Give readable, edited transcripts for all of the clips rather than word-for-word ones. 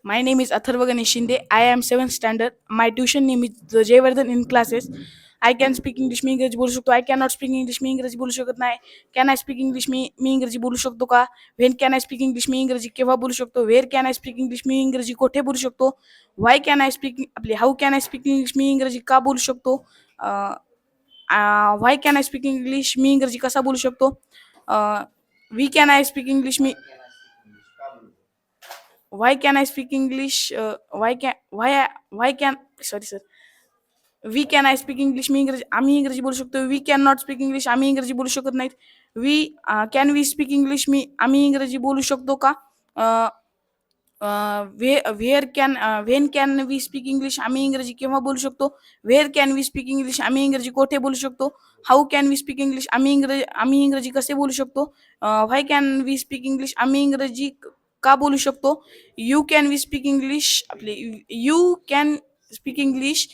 My name is Atharva Ganesh Shinde. I am 7th standard. My tuition name is Jayvardhan in classes. I can speak English मी इंग्रजी बोलू शकतो. I cannot speak English मी इंग्रजी बोलू शकत नाही. Can I speak English मी इंग्रजी बोलू शकतो का? When can I speak English मी इंग्रजी केव्हा बोलू शकतो? Where can I speak English मी इंग्रजी कुठे बोलू शकतो? Why can I speak आपले How can I speak English मी इंग्रजी का बोलू शकतो? Why can I speak English मी इंग्रजी कसा बोलू शकतो? We can I speak English me why can I speak English? Why can sorry sir. We can I speak English मी इंग्रजी आम्ही इंग्रजी बोलू शकतो. We can not speak English आम्ही इंग्रजी बोलू शकत नाहीत. We can we speak English मी आम्ही इंग्रजी बोलू शकतो का? Where can when can we speak English आम्ही इंग्रजी केव्हा बोलू शकतो? Where can we speak English आम्ही इंग्रजी कोठे बोलू शकतो? How can we speak English आम्ही इंग्रजी कसे बोलू शकतो? Why can we speak English आम्ही इंग्रजी का बोलू शकतो? You can we speak English आपले you can speak English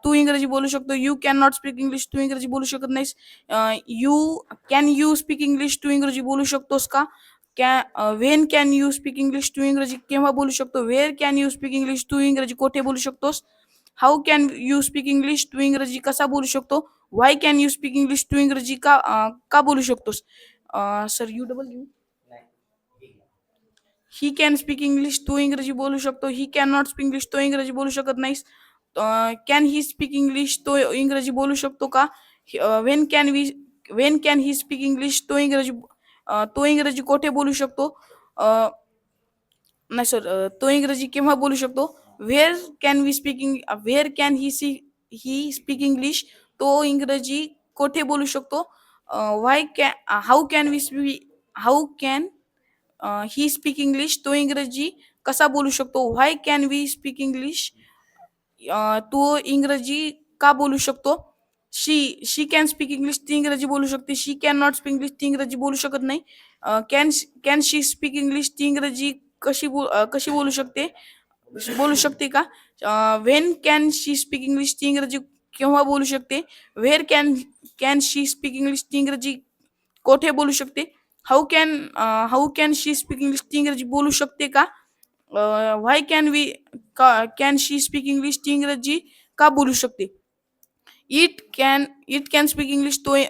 तू इंग्रजी बोलू शकतो. You cannot speak English तू इंग्रजी बोलू शकत नाहीस. You speak English तू इंग्रजी बोलू शकतोस का? When can you speak English तू इंग्रजी केव्हा बोलू शकतो? Where can you speak English तू इंग्रजी कोठे बोलू शकतोस? How can you speak English तू इंग्रजी कसा बोलू शकतो? Why can you speak English तू इंग्रजी का बोलू शकतोस? Sir you double you he can speak English तू इंग्रजी बोलू शकतो. He can not speak English तो इंग्रजी बोलू शकत नाहीस. कॅन ही स्पीक इंग्लिश तो इंग्रजी बोलू शकतो का? When can he speak English तो इंग्रजी कोठे बोलू शकतो? नाही सर तो इंग्रजी केव्हा बोलू शकतो? Where can he speak English तो इंग्रजी कोठे बोलू शकतो? Why can how can he speak English तो इंग्रजी कसा बोलू शकतो? Why can we speak English तो इंग्रजी का बोलू शकतो? शी कॅन स्पीक इंग्लिश ती इंग्रजी बोलू शकते. शी कॅन नॉट स्पीक इंग्लिश ती इंग्रजी बोलू शकत नाही. कॅन शी स्पीक इंग्लिश ती इंग्रजी कशी बोलू शकते का? When can she speak English ती इंग्रजी केव्हा बोलू शकते? Where can she speak English ती इंग्रजी कोठे बोलू शकते? How can she speak English ती इंग्रजी बोलू शकते का? Why can she speak English ती इंग्रजी का बोलू शकते? इट कॅन स्पीक इंग्लिश ते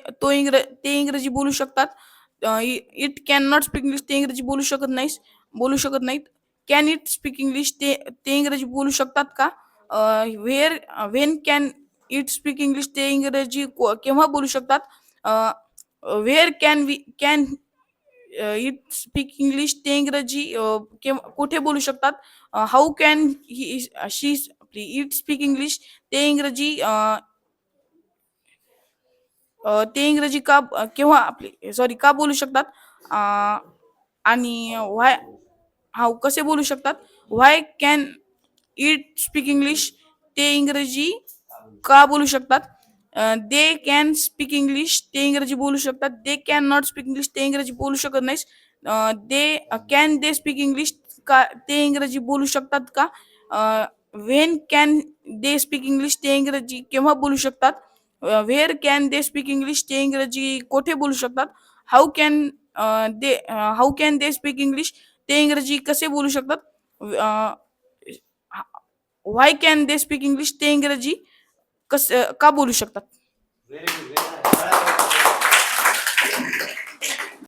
इंग्रजी बोलू शकतात. It can not speak English ते इंग्रजी बोलू शकत नाहीत. कॅन इट स्पीक इंग्लिश ते इंग्रजी बोलू शकतात का? When can it speak English ते इंग्रजी केव्हा बोलू शकतात? Where can it speak English ते इंग्रजी कुठे बोलू शकतात? How can she it speak English ते इंग्रजी केव्हा का बोलू शकतात? आणि व्हाय हाऊ कसे बोलू शकतात? Why can it speak English ते इंग्रजी का बोलू शकतात? दे कॅन स्पीक इंग्लिश ते इंग्रजी बोलू शकतात. They can not speak English ते इंग्रजी बोलू शकत नाहीस. दे स्पीक इंग्लिश ते इंग्रजी बोलू शकतात का? When can they speak English ते इंग्रजी केव्हा बोलू शकतात? Where can they speak English ते इंग्रजी कोठे बोलू शकतात? How can they speak English ते इंग्रजी कसे बोलू शकतात? Why can they speak English ते इंग्रजी का बोलू शकतात?